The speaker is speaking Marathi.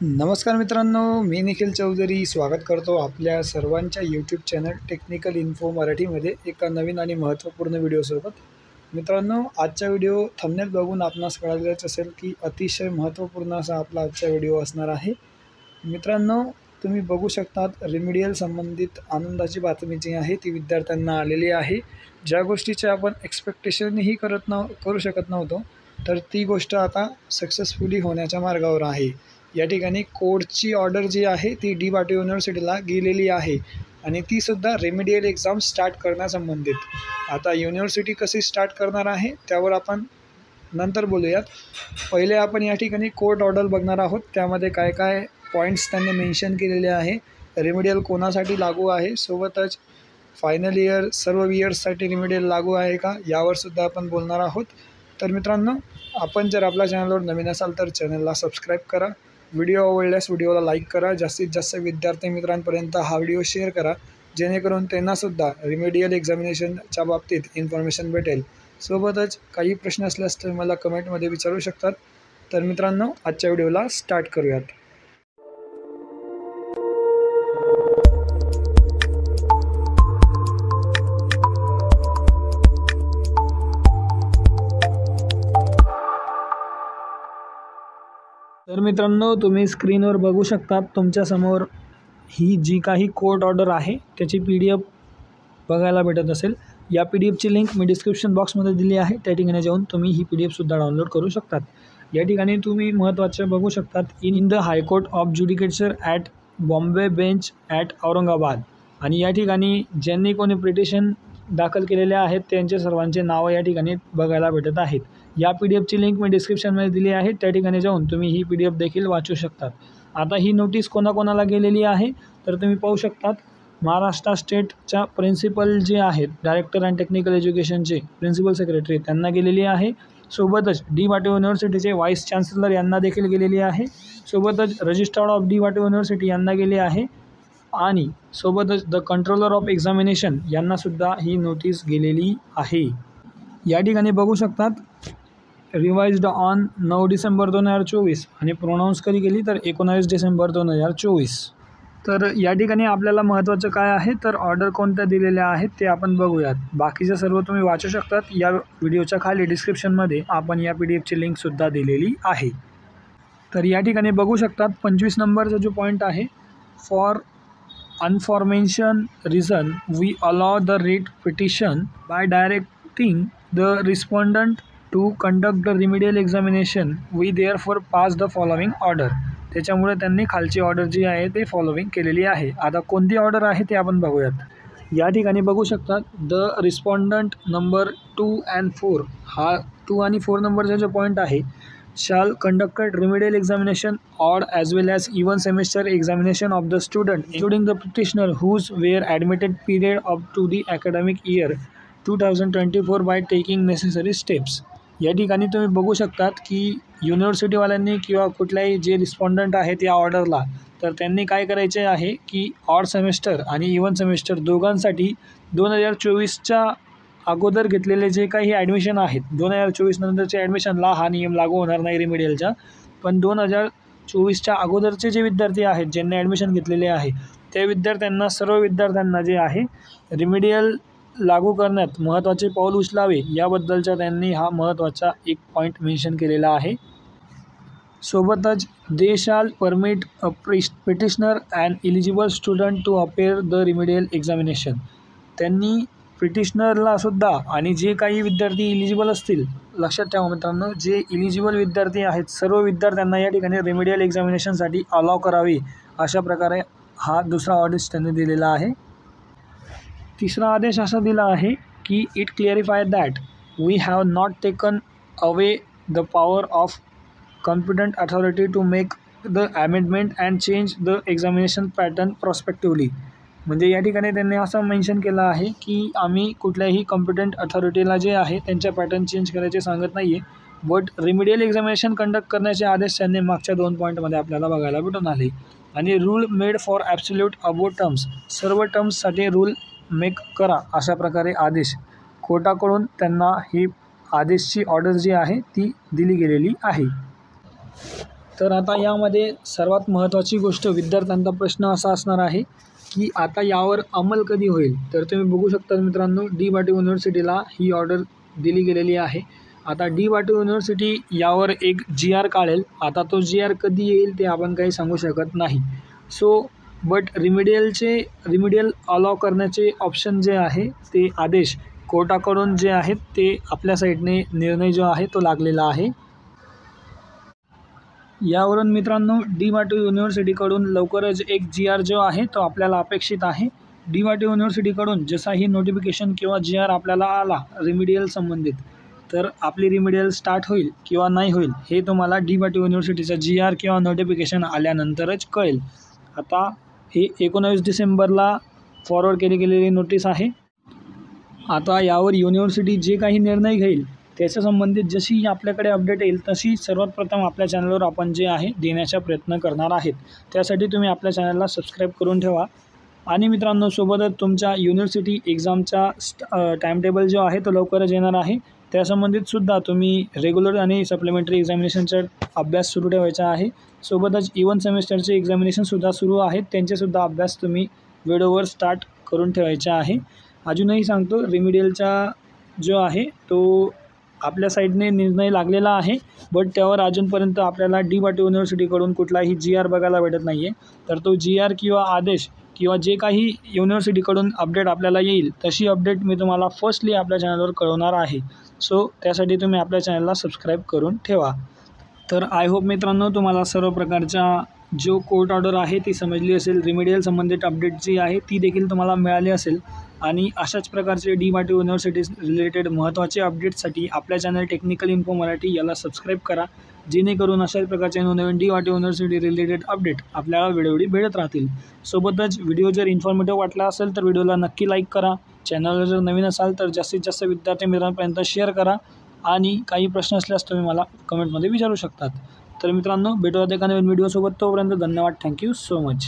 नमस्कार मित्रांनो, मी निखिल चौधरी स्वागत करतो आपल्या सर्वांच्या यूट्यूब चॅनल टेक्निकल इन्फो मराठीमध्ये एका नवीन आणि महत्त्वपूर्ण व्हिडिओसोबत. मित्रांनो, आजचा व्हिडिओ थंबनेल बघून आपणास कळालेच असेल की अतिशय महत्त्वपूर्ण असा आपला आजचा व्हिडिओ असणार आहे. मित्रांनो, तुम्ही बघू शकतात रेमेडियल संबंधित आनंदाची बातमी जी आहे ती विद्यार्थ्यांना आलेली आहे. ज्या गोष्टीचे आपण एक्सपेक्टेशनही करू शकत नव्हतो, तर ती गोष्ट आता सक्सेसफुली होण्याच्या मार्गावर आहे. या ठिकाणी कोडची ऑर्डर जी आहे ती डी.वाय.टी. युनिव्हर्सिटीला गेलेली आहे आणि तीसुद्धा रेमेडियल एक्झाम स्टार्ट करण्यासंबंधित. आता युनिव्हर्सिटी कशी स्टार्ट करणार आहे त्यावर आपण नंतर बोलूयात. पहिले आपण या ठिकाणी कोर्ट ऑर्डर बघणार आहोत. त्यामध्ये काय काय पॉईंट्स त्यांनी मेन्शन केलेले आहे, रेमेडियल कोणासाठी लागू आहे, सोबतच फायनल इयर सर्व इयर्ससाठी रेमेडियल लागू आहे का, यावरसुद्धा आपण बोलणार आहोत. तर मित्रांनो, आपण जर आपल्या चॅनलवर नवीन असाल तर चॅनलला सबस्क्राईब करा. व्हिडिओ आवडल्यास व्हिडिओला लाईक करा. जास्तीत जास्त विद्यार्थी मित्रांपर्यंत हा व्हिडिओ शेअर करा, जेणेकरून त्यांनासुद्धा रेमेडियल एक्झामिनेशनच्या बाबतीत इन्फॉर्मेशन भेटेल. सोबतच काही प्रश्न असल्यास तर मला कमेंटमध्ये विचारू शकतात. तर मित्रांनो, आजच्या व्हिडिओला स्टार्ट करूयात. तर मित्रांनो, तुम्ही स्क्रीनवर बघू शकता तुमच्यासमोर ही जी काही कोर्ट ऑर्डर आहे त्याची PDF बघायला भेटत असेल. या PDFची लिंक मी डिस्क्रिप्शन बॉक्समध्ये दिली आहे. त्या ठिकाणी जाऊन तुम्ही ही PDFसुद्धा डाउनलोड करू शकतात. या ठिकाणी तुम्ही महत्त्वाचे बघू शकतात, in the high court of judicature at Bombay bench at Aurangabad. आणि या ठिकाणी ज्यांनी कोणी पिटिशन दाखल केलेले आहेत त्यांचे सर्वांचे नावं या ठिकाणी बघायला भेटत आहेत. या PDFची लिंक मी डिस्क्रिप्शनमध्ये दिली आहे. त्या ठिकाणी जाऊन तुम्ही ही PDF देखील वाचू शकतात. आता ही नोटीस कोणाकोणाला गेलेली आहे तर तुम्ही पाहू शकतात, महाराष्ट्र स्टेटच्या प्रिन्सिपल जे आहेत, डायरेक्टर अँड टेक्निकल एज्युकेशनचे प्रिन्सिपल सेक्रेटरी, त्यांना गेलेली आहे. सोबतच डी.वाय.टी. युनिव्हर्सिटीचे व्हाईस चान्सलर यांना देखील गेलेली आहे. सोबतच रजिस्ट्रार ऑफ डी.वाय.टी. युनिव्हर्सिटी यांना गेली आहे आणि सोबतच द कंट्रोलर ऑफ एक्झामिनेशन यांनासुद्धा ही नोटीस गेलेली आहे. या ठिकाणी बघू शकतात, रिवाइज्ड ऑन 9 डिसेंबर 2024 आणि प्रोनाऊन्स कधी केली तर 19 डिसेंबर 2024. तर या ठिकाणी आपल्याला महत्त्वाचं काय आहे तर ऑर्डर कोणत्या दिलेल्या आहेत ते आपण बघूयात. बाकीचं सर्व तुम्ही वाचू शकतात. या व्हिडिओच्या खाली डिस्क्रिप्शनमध्ये आपण या PDFची लिंकसुद्धा दिलेली आहे. तर या ठिकाणी बघू शकतात 25 नंबरचा जो पॉईंट आहे, for information reason we allow the writ petition by directing the respondent to conduct the remedial examination we therefore pass the following order. त्याच्यामुळे त्यांनी खालची ऑर्डर जी आहे ते फॉलोविंग केलेली आहे. आता कोणती ऑर्डर आहे ते आपण बघूयात. या ठिकाणी बघू शकतात, द रिस्पॉन्डंट नंबर 2 and 4, हा 2 आणि 4 नंबरचा जो पॉईंट आहे, shall conducted remedial examination odd as well as even semester examination of the student including the petitioner whose were admitted period up to the academic year 2024 by taking necessary steps. या ठिकाणी तुम्ही बघू शकतात की युनिव्हर्सिटीवाल्यांनी किंवा कुठल्याही जे रिस्पॉन्डंट आहेत या ऑर्डरला, तर त्यांनी काय करायचे आहे की ऑड सेमेस्टर आणि इवन सेमेस्टर दोघांसाठी 2024च्या अगोदर घेतलेले जे काही ॲडमिशन आहेत, 2024 नंतरच्या ॲडमिशनला हा नियम लागू होणार नाही रेमेडियलचा. पण 2024च्या अगोदरचे जे विद्यार्थी आहेत ज्यांनी ॲडमिशन घेतलेले आहे त्या विद्यार्थ्यांना, सर्व विद्यार्थ्यांना जे आहे रेमेडियल लागू करण्यात महत्त्वाचे पाऊल उचलावे याबद्दलचा त्यांनी हा महत्त्वाचा एक पॉईंट मेन्शन केलेला आहे. सोबतच they shall permit a petitioner and eligible student to appear the remedial examination. त्यांनी पिटिशनरलासुद्धा आणि जे काही विद्यार्थी इलिजिबल असतील, लक्षात ठेवा मित्रांनो, जे इलिजिबल विद्यार्थी आहेत सर्व विद्यार्थ्यांना या ठिकाणी रेमेडियल एक्झामिनेशनसाठी अलाव करावे, अशा प्रकारे हा दुसरा आदेश त्यांनी दिलेला आहे. तिसरा आदेश असा दिला आहे की it clarify that we have not taken away the power of competent authority to make the amendment and change the examination pattern prospectively. म्हणजे या ठिकाणी त्यांनी असं मेन्शन केलं आहे की आम्ही कुठल्याही कॉम्पिटंट अथॉरिटीला जे आहे त्यांच्या पॅटर्न चेंज करायचे सांगत नाही आहे, बट रेमेडियल एक्झामिनेशन कंडक्ट करण्याचे आदेश त्यांनी मागच्या 2 पॉईंटमध्ये आपल्याला बघायला भेटून आले. आणि rule made for absolute above terms, सर्व टर्म्ससाठी रूल मेक करा, अशा प्रकारे आदेश कोर्टाकडून त्यांना ही आदेशची ऑर्डर जी आहे ती दिली गेलेली आहे. तर आता यामध्ये सर्वात महत्त्वाची गोष्ट विद्यार्थ्यांचा प्रश्न असा असणार आहे की आता यावर अंमल कधी होईल. तर तुम्ही बघू शकता मित्रांनो, डी वाटी युनिव्हर्सिटीला ही ऑर्डर दिली गेलेली आहे. आता डी वाटी युनिव्हर्सिटी यावर एक GR काढेल. आता तो GR कधी येईल ते आपण काही सांगू शकत नाही. बट रिमिडियल अलाव करण्याचे ऑप्शन जे आहे ते आदेश कोर्टाकडून जे आहेत ते आपल्या साईडने निर्णय जो आहे तो लागलेला आहे. यावरून मित्रांनो, डी वाटी युनिव्हर्सिटीकडून लवकरच एक GR जो आहे तो आपल्याला अपेक्षित आहे. डी वाटी युनिव्हर्सिटीकडून जसाही नोटिफिकेशन किंवा GR आपल्याला आला रिमिडियल संबंधित, तर आपली रिमिडियल स्टार्ट होईल किंवा नाही होईल हे तुम्हाला डी वाटी युनिव्हर्सिटीचा GR किंवा नोटिफिकेशन आल्यानंतरच कळेल. आता ही 19 डिसेंबरला फॉरवर्ड केली गेलेली नोटीस आहे. आता यावर युनिव्हर्सिटी जे काही निर्णय घेईल त्याच्या संबंधित जशी आपल्याकडे अपडेट येईल तशी सर्वात प्रथम आपल्या चॅनलवर आपण जे आहे देण्याचा प्रयत्न करणार आहेत. त्यासाठी तुम्ही आपल्या चॅनलला सबस्क्राईब करून ठेवा. आणि मित्रांनो, सोबतच तुमच्या युनिव्हर्सिटी एक्झामचा टाईमटेबल जो आहे तो लवकरच येणार आहे. त्यासंबंधितसुद्धा तुम्ही रेग्युलर आणि सप्लिमेंटरी एक्झामिनेशनचा अभ्यास सुरू ठेवायचा आहे. सोबतच इव्हन सेमिस्टरचे एक्झामिनेशनसुद्धा सुरू आहेत, त्यांचेसुद्धा अभ्यास तुम्ही वेळेवर स्टार्ट करून ठेवायचा आहे. अजूनही सांगतो, रिमिडियलचा जो आहे तो आपल्या साईडने निर्णय लागलेला आहे, बट त्यावर अजूनपर्यंत आपल्याला डी वाटी युनिव्हर्सिटीकडून कुठलाही GR बघायला भेटत नाही आहे. तर तो GR किंवा आदेश किंवा जे काही युनिव्हर्सिटीकडून अपडेट आपल्याला येईल तशी अपडेट मी तुम्हाला फर्स्टली आपल्या चॅनलवर कळवणार आहे. त्यासाठी तुम्ही आपल्या चॅनलला सबस्क्राईब करून ठेवा. तर आय होप मित्रांनो, तुम्हाला सर्व प्रकारच्या जो कोर्ट ऑर्डर आहे ती समजली असेल. रिमिडियल संबंधित अपडेट जी आहे ती देखील तुम्हाला मिळाली असेल. आणि अशाच प्रकारचे डी वाटी युनिव्हर्सिटीज रिलेटेड महत्त्वाचे अपडेट्ससाठी आपल्या चॅनल टेक्निकल इन्फो मराठी याला सबस्क्राईब करा, जेणेकरून अशाच प्रकारचे नवीन डी वाटी युनिव्हर्सिटी रिलेटेड अपडेट आपल्याला वेळोवेळी भेटत राहतील. सोबतच व्हिडिओ जर इन्फॉर्मेटिव्ह वाटला असेल तर व्हिडिओला नक्की लाईक करा. चॅनलवर जर नवीन असाल तर जास्तीत जास्त विद्यार्थी मित्रांपर्यंत शेअर करा. आणि काही प्रश्न असल्यास तुम्ही मला कमेंटमध्ये विचारू शकतात. तर मित्रांनो, भेटूया एका नवीन व्हिडिओसोबत. तोपर्यंत धन्यवाद. Thank you so much.